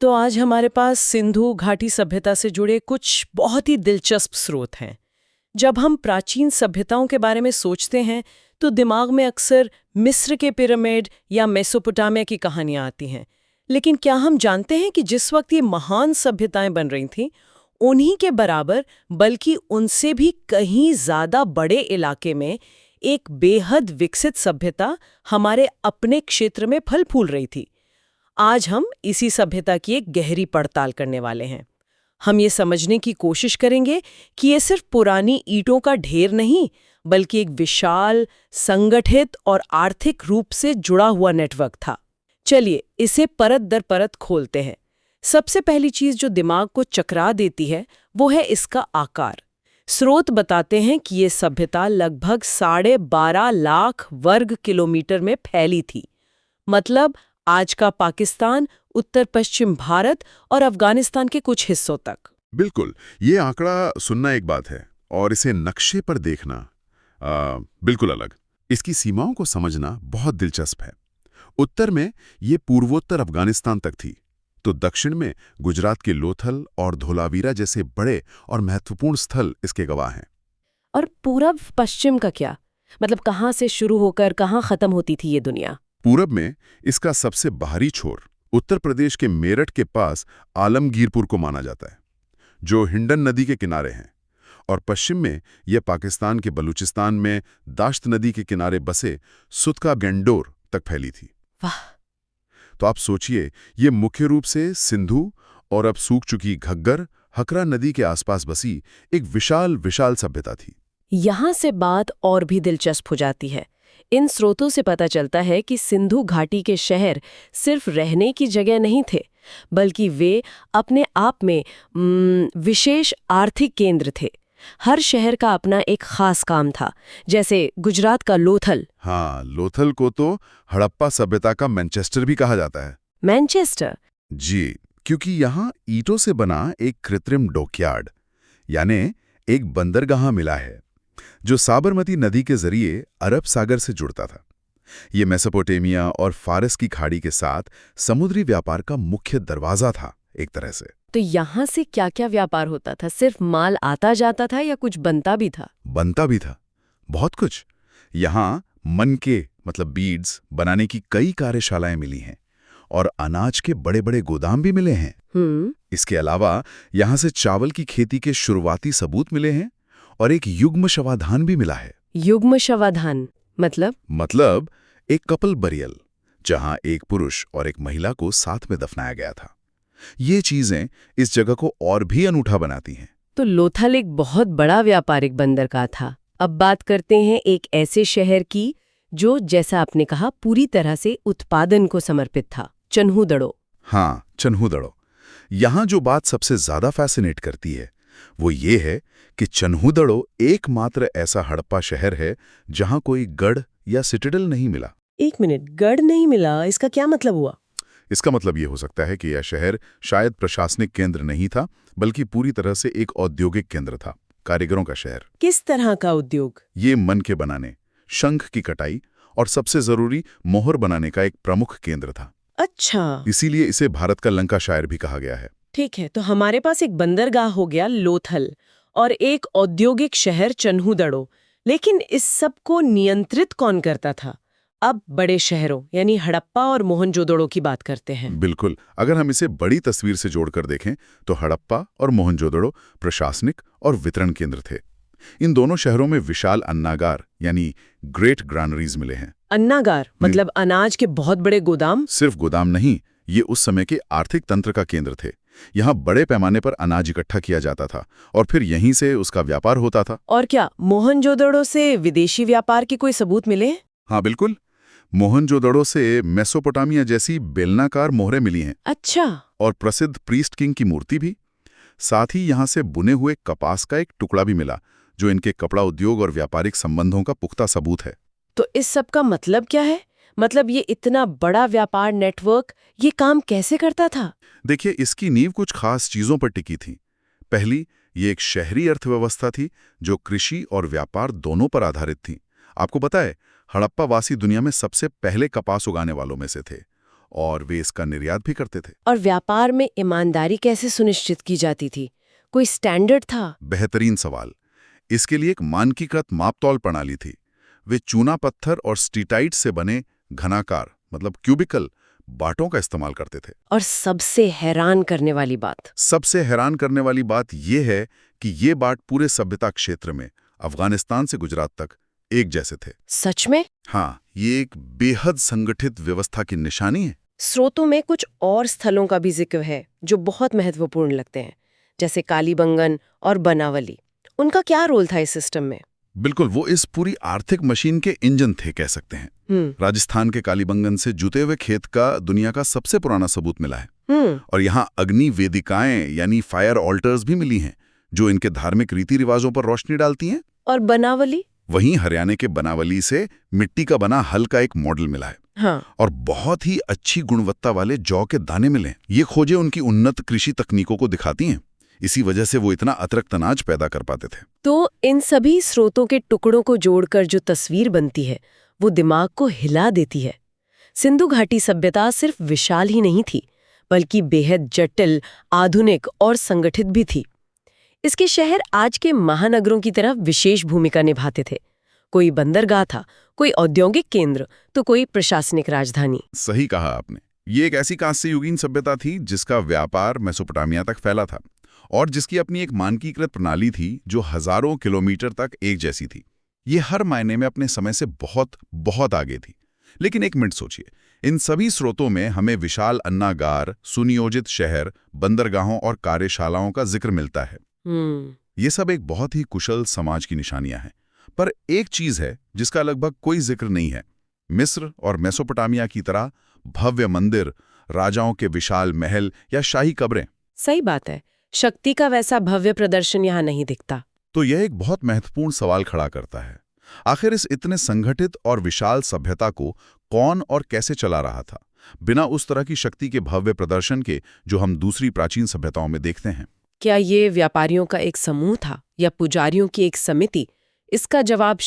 तो आज हमारे पास सिंधु घाटी सभ्यता से जुड़े कुछ बहुत ही दिलचस्प स्रोत हैं। जब हम प्राचीन सभ्यताओं के बारे में सोचते हैं तो दिमाग में अक्सर मिस्र के पिरामिड या मेसोपोटामिया की कहानियां आती हैं। लेकिन क्या हम जानते हैं कि जिस वक्त ये महान सभ्यताएं बन रही थीं, उन्हीं के बराबर बल्कि उनसे भी कहीं ज्यादा बड़े इलाके में एक बेहद विकसित सभ्यता हमारे अपने क्षेत्र में फल फूल रही थी। आज हम इसी सभ्यता की एक गहरी पड़ताल करने वाले हैं। हम ये समझने की कोशिश करेंगे कि ये सिर्फ पुरानी ईंटों का ढेर नहीं, बल्कि एक विशाल, संगठित और आर्थिक रूप से जुड़ा हुआ नेटवर्क था। चलिए इसे परत दर परत खोलते हैं। सबसे पहली चीज जो दिमाग को चकरा देती है वो है इसका आकार। स्रोत बताते हैं कि ये सभ्यता लगभग 12.5 लाख वर्ग किलोमीटर में फैली थी। मतलब आज का पाकिस्तान, उत्तर पश्चिम भारत और अफगानिस्तान के कुछ हिस्सों तक। बिल्कुल, ये आंकड़ा सुनना एक बात है और इसे नक्शे पर देखना बिल्कुल अलग। इसकी सीमाओं को समझना बहुत दिलचस्प है। उत्तर में ये पूर्वोत्तर अफगानिस्तान तक थी, तो दक्षिण में गुजरात के लोथल और धोलावीरा जैसे बड़े और महत्वपूर्ण स्थल इसके गवाह हैं। और पूरब पश्चिम का क्या? मतलब कहाँ से शुरू होकर कहाँ खत्म होती थी ये दुनिया? पूरब में इसका सबसे बाहरी छोर उत्तर प्रदेश के मेरठ के पास आलमगीरपुर को माना जाता है, जो हिंडन नदी के किनारे हैं। और पश्चिम में यह पाकिस्तान के बलूचिस्तान में दाश्त नदी के किनारे बसे सुतका गेंडोर तक फैली थी। वाह! तो आप सोचिए, ये मुख्य रूप से सिंधु और अब सूख चुकी घग्गर, हकरा नदी के आसपास बसी एक विशाल विशाल सभ्यता थी। यहाँ से बात और भी दिलचस्प हो जाती है। इन स्रोतों से पता चलता है कि सिंधु घाटी के शहर सिर्फ रहने की जगह नहीं थे, बल्कि वे अपने आप में विशेष आर्थिक केंद्र थे। हर शहर का अपना एक खास काम था, जैसे गुजरात का लोथल। हाँ, लोथल को तो हड़प्पा सभ्यता का मैनचेस्टर भी कहा जाता है। मैनचेस्टर? जी, क्योंकि यहाँ ईंटों से बना एक कृत्रिम डॉकयार्ड, यानी एक बंदरगाह मिला है, जो साबरमती नदी के जरिए अरब सागर से जुड़ता था। ये मेसोपोटामिया और फारस की खाड़ी के साथ समुद्री व्यापार का मुख्य दरवाजा था एक तरह से। तो यहाँ से क्या-क्या व्यापार होता था? सिर्फ माल आता जाता था या कुछ बनता भी था? बनता भी था, बहुत कुछ। यहाँ मनके मतलब बीड्स बनाने की कई कार्यशालाएं मिली हैं और अनाज के बड़े बड़े गोदाम भी मिले हैं। इसके अलावा यहाँ से चावल की खेती के शुरुआती सबूत मिले हैं और एक युग्म शवाधान भी मिला है। युग्म शवाधान मतलब एक कपल बरियल, जहां एक पुरुष और एक महिला को साथ में दफनाया गया था। ये चीजें इस जगह को और भी अनूठा बनाती हैं। तो लोथल एक बहुत बड़ा व्यापारिक बंदरगाह था। अब बात करते हैं एक ऐसे शहर की जो, जैसा आपने कहा, पूरी तरह से उत्पादन को समर्पित था, चन्हूदड़ो। हाँ, चन्हूदड़ो। यहाँ जो बात सबसे ज्यादा फैसिनेट करती है वो ये है कि चन्हूदड़ो एकमात्र ऐसा हड़प्पा शहर है जहां कोई गढ़ या सिटाडेल नहीं मिला। एक मिनट, गढ़ नहीं मिला, इसका क्या मतलब हुआ? इसका मतलब ये हो सकता है कि यह शहर शायद प्रशासनिक केंद्र नहीं था, बल्कि पूरी तरह से एक औद्योगिक केंद्र था, कारीगरों का शहर। किस तरह का उद्योग? ये मन के बनाने, शंख की कटाई और सबसे जरूरी मोहर बनाने का एक प्रमुख केंद्र था। अच्छा, इसीलिए इसे भारत का लंका शायर भी कहा गया है। ठीक है, तो हमारे पास एक बंदरगाह हो गया लोथल और एक औद्योगिक शहर चन्हूदड़ो। लेकिन इस सब को नियंत्रित कौन करता था? अब बड़े शहरों यानी हड़प्पा और मोहनजोदड़ो की बात करते हैं। बिल्कुल, अगर हम इसे बड़ी तस्वीर से जोड़कर देखें तो हड़प्पा और मोहनजोदड़ो प्रशासनिक और वितरण केंद्र थे। इन दोनों शहरों में विशाल अन्नागार यानी ग्रेट ग्रानरीज मिले हैं। अन्नागार मतलब अनाज के बहुत बड़े गोदाम? सिर्फ गोदाम नहीं, ये उस समय के आर्थिक तंत्र का केंद्र थे। यहाँ बड़े पैमाने पर अनाज इकट्ठा किया जाता था और फिर यहीं से उसका व्यापार होता था। और क्या मोहनजोदड़ो से विदेशी व्यापार के कोई सबूत मिले? हाँ बिल्कुल, मोहनजोदड़ो से मेसोपोटामिया जैसी बेलनाकार मोहरें मिली हैं। अच्छा। और प्रसिद्ध प्रीस्ट किंग की मूर्ति भी। साथ ही यहाँ से बुने हुए कपास का एक टुकड़ा भी मिला, जो इनके कपड़ा उद्योग और व्यापारिक संबंधों का पुख्ता सबूत है। तो इस सब का मतलब क्या है? मतलब ये इतना बड़ा व्यापार नेटवर्क ये काम कैसे करता था? देखिए, इसकी नींव कुछ खास चीजों पर टिकी थी। पहली, ये एक शहरी अर्थव्यवस्था थी जो कृषि और व्यापार दोनों पर आधारित थी। आपको पता है, हड़प्पा वासी दुनिया में सबसे पहले कपास उगाने वालों में से थे और वे इसका निर्यात भी करते थे। और व्यापार में ईमानदारी कैसे सुनिश्चित की जाती थी? कोई स्टैंडर्ड था? बेहतरीन सवाल। इसके लिए एक मानकीकृत मापतौल प्रणाली थी। वे चूना पत्थर और स्टीटाइट से बने घनाकार मतलब क्यूबिकल बाटों का इस्तेमाल करते थे। और सबसे हैरान करने वाली बात यह है कि ये बाट पूरे सभ्यता क्षेत्र में अफगानिस्तान से गुजरात तक एक जैसे थे। सच में? हाँ, ये एक बेहद संगठित व्यवस्था की निशानी है। स्रोतों में कुछ और स्थलों का भी जिक्र है जो बहुत महत्वपूर्ण लगते हैं, जैसे कालीबंगन और बनावली। उनका क्या रोल था इस सिस्टम में? बिल्कुल, वो इस पूरी आर्थिक मशीन के इंजन थे, कह सकते हैं। राजस्थान के कालीबंगन से जुते हुए खेत का दुनिया का सबसे पुराना सबूत मिला है। और यहाँ अग्नि वेदिकाएं यानी फायर ऑल्टर्स भी मिली हैं, जो इनके धार्मिक रीति रिवाजों पर रोशनी डालती हैं। और बनावली? वहीं हरियाणा के बनावली से मिट्टी का बना हल का एक मॉडल मिला है। हाँ। और बहुत ही अच्छी गुणवत्ता वाले जौ के दाने मिले। ये खोजें उनकी उन्नत कृषि तकनीकों को दिखाती हैं। इसी वजह से वो इतना अतिरिक्त अनाज पैदा कर पाते थे। तो इन सभी स्रोतों के टुकड़ों को जोड़कर जो तस्वीर बनती है वो दिमाग को हिला देती है। सिंधु घाटी सभ्यता सिर्फ विशाल ही नहीं थी, बल्कि बेहद जटिल, आधुनिक और संगठित भी थी। इसके शहर आज के महानगरों की तरह विशेष भूमिका निभाते थे। कोई बंदरगाह था, कोई औद्योगिक केंद्र, तो कोई प्रशासनिक राजधानी। सही कहा आपने। ये एक ऐसी कांस्य युगीन सभ्यता थी जिसका व्यापार मेसोपोटामिया तक फैला था और जिसकी अपनी एक मानकीकृत प्रणाली थी जो हजारों किलोमीटर तक एक जैसी थी। ये हर मायने में अपने समय से बहुत बहुत आगे थी। लेकिन एक मिनट सोचिए, इन सभी स्रोतों में हमें विशाल अन्नागार, सुनियोजित शहर, बंदरगाहों और कार्यशालाओं का जिक्र मिलता है। ये सब एक बहुत ही कुशल समाज की निशानियां हैं। पर एक चीज है जिसका लगभग कोई जिक्र नहीं है। मिस्र और मेसोपोटामिया की तरह भव्य मंदिर, राजाओं के विशाल महल या शाही कब्रें। सही बात है, शक्ति का वैसा भव्य प्रदर्शन यहाँ नहीं दिखता। तो यह एक बहुत महत्वपूर्ण सवाल खड़ा करता है। आखिर इस इतने संगठित और विशाल सभ्यता को कौन और कैसे चला रहा था, बिना उस तरह की शक्ति के भव्य प्रदर्शन के जो हम दूसरी प्राचीन सभ्यताओं में देखते हैं? क्या ये व्यापारियों का एक समूह था या पुजारियों की एक समिति? इसका जवाब